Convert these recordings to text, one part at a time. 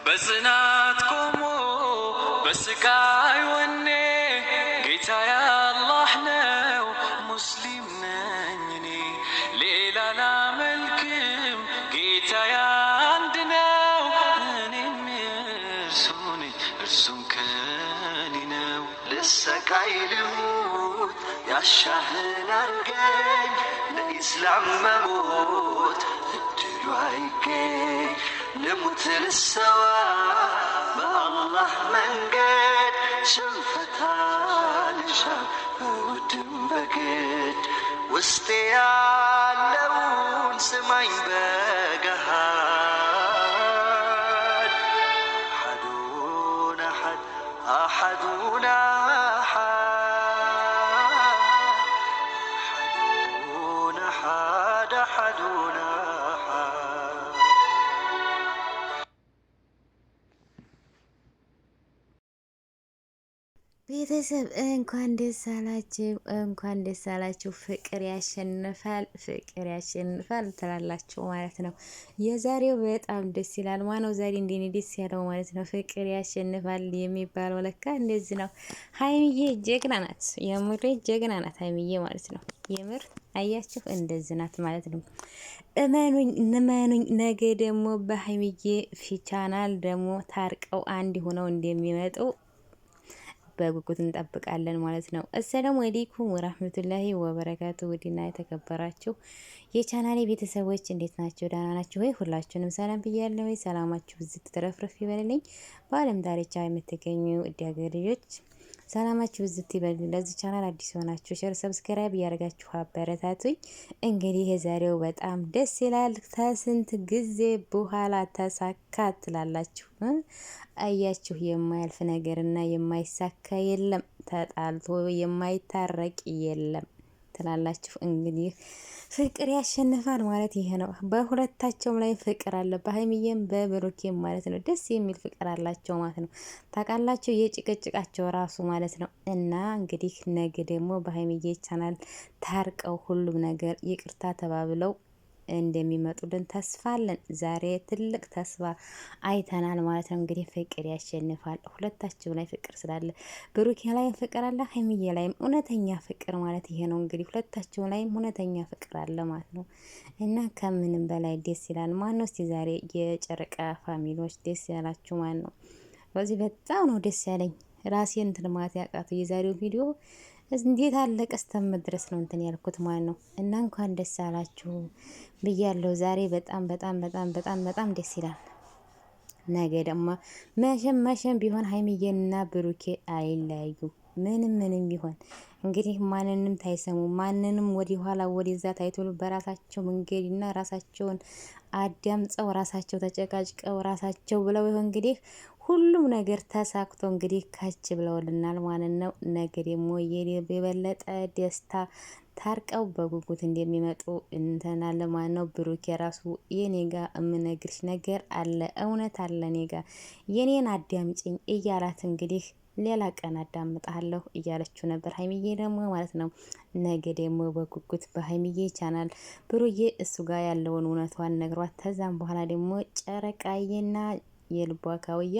በጽናት ቆሞ በስቃይ ወኔ ጌታ ያላህ ነው ሙስሊም ነኝ እኔ ሌላ ላመልክም ጌታ ያንድ ነው እኔም እርሱ ነኝ እርሱም ከኔ ነው። ልሰቃይ ልሙት ያሻህን አርገኝ ለኢስላም መሞት እድሉ አይገኝ ልሙት ልሰዋ በአላህ መንገድ ሽንፈታ ልሻ በውድም በግድ ውስጤ ያለውን ስማኝ በገሃድ አሐዱን አሐድ አሐዱን አሐዱን አሐድ አሐዱን ቤተሰብ እንኳን ደስ አላችሁ፣ እንኳን ደስ አላችሁ። ፍቅር ያሸንፋል፣ ፍቅር ያሸንፋል ትላላችሁ ማለት ነው። የዛሬው በጣም ደስ ይላል። ማነው ዛሬ እንደኔ ደስ ያለው ማለት ነው። ፍቅር ያሸንፋል የሚባለው ለካ እንደዚህ ነው። ሀይሚዬ ጀግና ናት፣ የምሬ ጀግና ናት ሀይሚዬ ማለት ነው። የምር አያችሁ እንደዚህ ናት ማለት ነው። እመኑኝ እመኑኝ፣ ነገ ደግሞ በሀይሚዬ ቻናል ደግሞ ታርቀው አንድ ሆነው እንደሚመጡ በጉጉት እንጠብቃለን ማለት ነው። አሰላሙ አለይኩም ወራህመቱላሂ ወበረካቱ። ውድና የተከበራችሁ የቻናሌ ቤተሰቦች እንዴት ናቸው? ደህና ናችሁ ወይ? ሁላችሁንም ሰላም ብያለሁ። ወይ ሰላማችሁ ብዝት ተረፍረፍ ይበልልኝ። በአለም ዳርቻ የምትገኙ ውድ ሀገር ልጆች ሰላማችሁ ብዝት ይበል። ለዚህ ቻናል አዲስ ሆናችሁ ሼር፣ ሰብስክራይብ እያደረጋችሁ አበረታቱኝ። እንግዲህ የዛሬው በጣም ደስ ይላል። ከስንት ጊዜ በኋላ ተሳካ ትላላችሁ። አያችሁ የማያልፍ ነገርና የማይሳካ የለም፣ ተጣልቶ የማይታረቅ የለም ትላላችሁ። እንግዲህ ፍቅር ያሸንፋል ማለት ይሄ ነው። በሁለታቸውም ላይ ፍቅር አለ፣ በሀይሚዬም በብሩኬም ማለት ነው። ደስ የሚል ፍቅር አላቸው ማለት ነው። ታውቃላችሁ የጭቅጭቃቸው ራሱ ማለት ነው። እና እንግዲህ ነገ ደግሞ በሀይሚዬ ቻናል ታርቀው ሁሉም ነገር ይቅርታ ተባብለው እንደሚመጡልን ተስፋ አለን። ዛሬ ትልቅ ተስፋ አይተናል ማለት ነው። እንግዲህ ፍቅር ያሸንፋል። ሁለታቸው ላይ ፍቅር ስላለ ብሩኬ ላይም ፍቅር አለ፣ ሀይሚዬ ላይም እውነተኛ ፍቅር ማለት ይሄ ነው። እንግዲህ ሁለታቸው ላይም እውነተኛ ፍቅር አለ ማለት ነው። እና ከምንም በላይ ደስ ይላል። ማን ነው እስቲ ዛሬ የጨረቃ ፋሚሊዎች ደስ ያላችሁ ማን ነው? በዚህ በጣም ነው ደስ ያለኝ። ራሴን እንትን ማለት ያቃቱ የዛሬው ቪዲዮ እንዴት አለቀ እስከምድረስ ነው እንትን ያልኩት ማለት ነው። እና እንኳን ደስ አላችሁ ብያለሁ። ዛሬ በጣም በጣም በጣም በጣም በጣም ደስ ይላል። ነገ ደግሞ መቼም ቢሆን ሀይሚዬንና ብሩኬ አይለያዩ። ምንም ቢሆን እንግዲህ ማንንም ታይሰሙ፣ ማንንም ወደ ኋላ ወደዛ ታይቶሉ በራሳቸው መንገድና ራሳቸውን አዳምጸው ራሳቸው ተጨቃጭቀው ራሳቸው ብለው ይሆን እንግዲህ ሁሉም ነገር ተሳክቶ እንግዲህ ከች ብለውልናል ማለት ነው። ነገ ደግሞ የበለጠ ደስታ ታርቀው በጉጉት እንደሚመጡ እንተናለ ማለት ነው። ብሩክ የራሱ የኔ ጋ እምነግርሽ ነገር አለ፣ እውነት አለ እኔ ጋ የኔን አዳምጪኝ እያላት እንግዲህ ሌላ ቀን አዳምጣለሁ እያለችው ነበር ሀይሚዬ ደግሞ ማለት ነው። ነገ ደግሞ በጉጉት በሀይሚዬ ቻናል ብሩዬ እሱ ጋር ያለውን እውነቷን ነግሯት ተዛም በኋላ ደግሞ ጨረቃዬና የልቧ ካውያ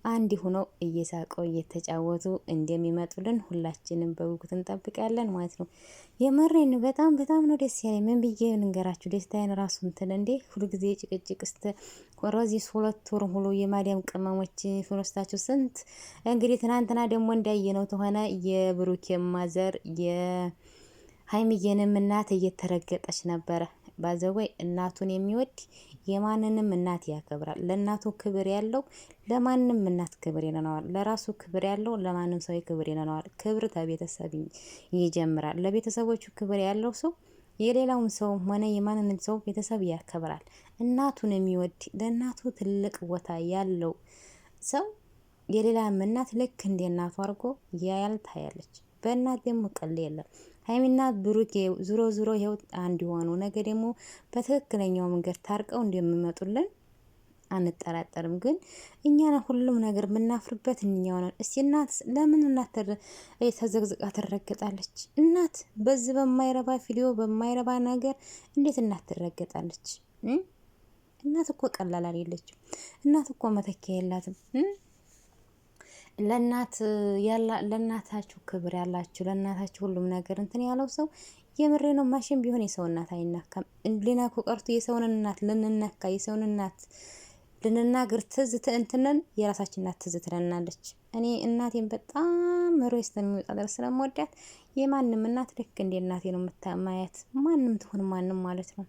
አንድ ሆነው እየሳቀው እየተጫወቱ እንደሚመጡልን ሁላችንም በጉጉት እንጠብቃለን ማለት ነው። የመሬን በጣም በጣም ነው ደስ ያለኝ። ምን ብዬ እንገራችሁ ደስታዬን ራሱ እንትን እንዴ ሁሉ ጊዜ ጭቅጭቅ እስተ ወራዚህ 2 ወር ሁሉ የማዲያም ቅመሞች ፍሮስታችሁ ስንት እንግዲህ ትናንትና ደግሞ እንዳየነው ተሆነ የብሩኬ ማዘር የሀይሚዬንም እናት እየተረገጠች ነበረ። ባዘወይ እናቱን የሚወድ የማንንም እናት ያከብራል። ለእናቱ ክብር ያለው ለማንም እናት ክብር ይነዋል። ለራሱ ክብር ያለው ለማንም ሰው ክብር ይነዋል። ክብር ከቤተሰብ ይጀምራል። ለቤተሰቦቹ ክብር ያለው ሰው የሌላውን ሰው ሆነ የማንንም ሰው ቤተሰብ ያከብራል። እናቱን የሚወድ ለእናቱ ትልቅ ቦታ ያለው ሰው የሌላም እናት ልክ እንደ እናቱ አድርጎ ያያል ታያለች። በእናት ደግሞ ቀል የለም። ሀይሚና ብሩኬ ዙሮ ይኸው አንድ የሆኑ ነገ ደግሞ በትክክለኛው መንገድ ታርቀው እንደሚመጡልን አንጠራጠርም። ግን እኛ ሁሉም ነገር የምናፍርበት እኛው ነን። እስቲ እናት ለምን እናት ተዘግዝቃ ትረገጣለች? እናት በዚህ በማይረባ ቪዲዮ በማይረባ ነገር እንዴት እናት ትረገጣለች? እናት እኮ ቀላል አይደለችም። እናት እኮ መተኪያ የላትም። ለእናታችሁ ክብር ያላችሁ ለእናታችሁ ሁሉም ነገር እንትን ያለው ሰው የምሬ ነው። ማሽን ቢሆን የሰው እናት አይናካም። ሊናኩ ቀርቶ የሰውን እናት ልንነካ የሰውን እናት ልንናገር ትዝ እንትነን የራሳችን እናት ትዝ ትለናለች። እኔ እናቴን በጣም ሮይስ የሚወጣ ድረስ ስለምወዳት የማንም እናት ልክ እንደ እናቴ ነው የምታማያት። ማንም ትሆን ማንም ማለት ነው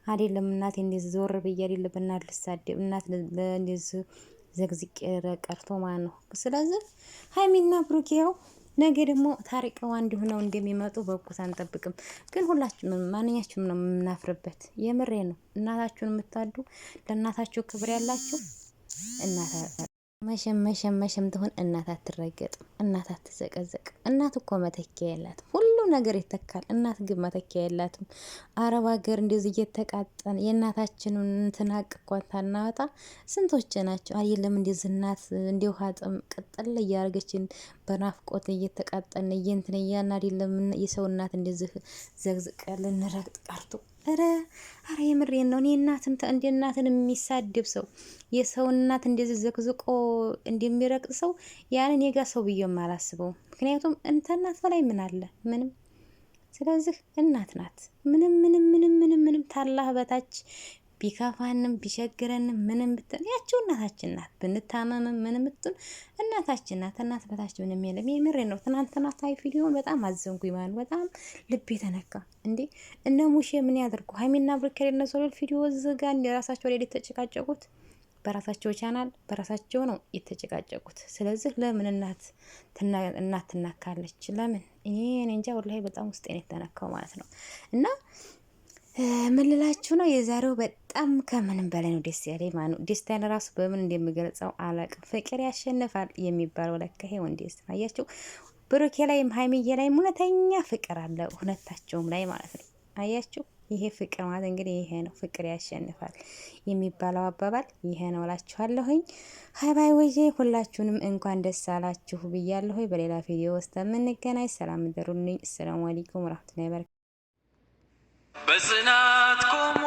አይደለም። እናቴ እንደዚህ ዞር ብዬ አይደለም እናት ልሳደብ እናት እንደዚህ ዘግዝቄ ቀርቶ ማለት ነው። ስለዚህ ሀይሚና ብሩክ ያው ነገ ደግሞ ታሪቀው አንድ ሆነው እንደሚመጡ በጉጉት አንጠብቅም። ግን ሁላችንም ማንኛችንም ነው የምናፍርበት። የምሬ ነው። እናታችሁን የምታዱ ለእናታችሁ ክብር ያላችሁ እናታ መሸም ትሆን እናት አትረገጥም፣ እናት አትዘቀዘቅ። እናት እኮ መተኪያ የላትም። ሁሉ ነገር ይተካል። እናት ግን መተኪያ የላትም። አረብ ሀገር እንደዚህ እየተቃጠን የእናታችንን እንትናቅ እንኳን ታናወጣ ስንቶች ናቸው አይደለም። እንደዚህ እናት እንደ ውሃ ጥም ቅጥል እያደረገችን በናፍቆት እየተቃጠን እየንትን እያን አይደለም የሰው እናት እንደዚህ ዘግዝቀን ልንረግጥ ቀርቶ አረ የምሬን ነው። እኔ እናትን እንደ እናትን የሚሳደብ ሰው የሰው እናት እንደዚህ ዘቅዝቆ እንደሚረቅጥ ሰው ያንን የጋ ሰው ብዬ አላስበው። ምክንያቱም እናት በላይ ምን አለ? ምንም። ስለዚህ እናት ናት። ምንም ታላህ በታች ቢከፋንም ቢቸግረንም ምንም ብትን ያቸው እናታችን ናት። ብንታመምም ምንም ብትን እናታችን ናት። እናት በታች ምንም የለም። የምሬ ነው። ትናንትና ታይ ቪዲዮን በጣም አዘንኩኝ ማለት በጣም ልብ የተነካ እንዴ። እነ ሙሼ ምን ያደርጉ? ሀይሚና ብሩክ የነሰው ቪዲዮ ዝጋ እንደ ራሳቸው ላይ የተጨቃጨቁት በራሳቸው ቻናል በራሳቸው ነው የተጨቃጨቁት። ስለዚህ ለምን እናት ትናካለች? ለምን? እኔ እንጃ ወላሂ በጣም ውስጤን የተነካው ማለት ነው። እና ምን ልላችሁ ነው የዛሬው በጣም ከምንም በላይ ነው ደስ ያለኝ ማለት ነው። ደስታን ራሱ በምን እንደምገልጸው አላቅም። ፍቅር ያሸንፋል የሚባለው ለካ ይሄው እንዴት አያችሁ። ብሩኬ ላይም ሀይሚዬ ላይም እውነተኛ ፍቅር አለ ሁለታቸውም ላይ ማለት ነው። አያችሁ ይሄ ፍቅር ማለት እንግዲህ ይሄ ነው። ፍቅር ያሸንፋል የሚባለው አባባል ይሄ ነው እላችኋለሁኝ። ሀይባይ ወይጄ ሁላችሁንም እንኳን ደስ አላችሁ ብያለሁ። በሌላ ቪዲዮ ውስጥ የምንገናኝ ሰላም ደሩልኝ። ሰላም አለይኩም ወራህመቱላሂ ወበረካቱ። በጽናት ቆሞ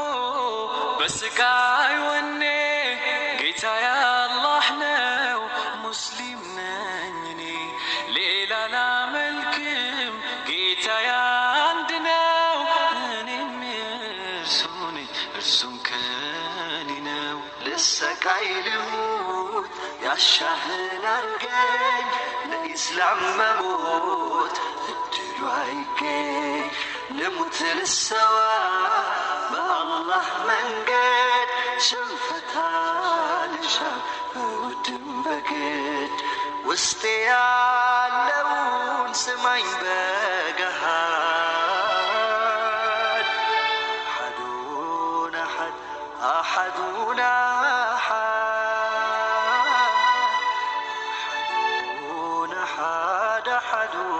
በስቃይ ወኔ ጌታ ያላህ ነው ሙስሊም ነኝ እኔ ሌላ ላመልክም ጌታ አንድ ነው እኔም እርሱ ነኝ እርሱም ከኔ ነው ልሰቃይ ልሙት ያሻህን አርገኝ ለኢስላም መሞት እድሉ አይገኝ ልሙት ልሰዋ በአላህ መንገድ ሽንፈታ ልሻ በውድም በግድ ውስጤ ያለውን ስማኝ በገሃድ አሐዱን አሐድ አሐዱን አሐድ አሐዱን አሐድ አሐዱን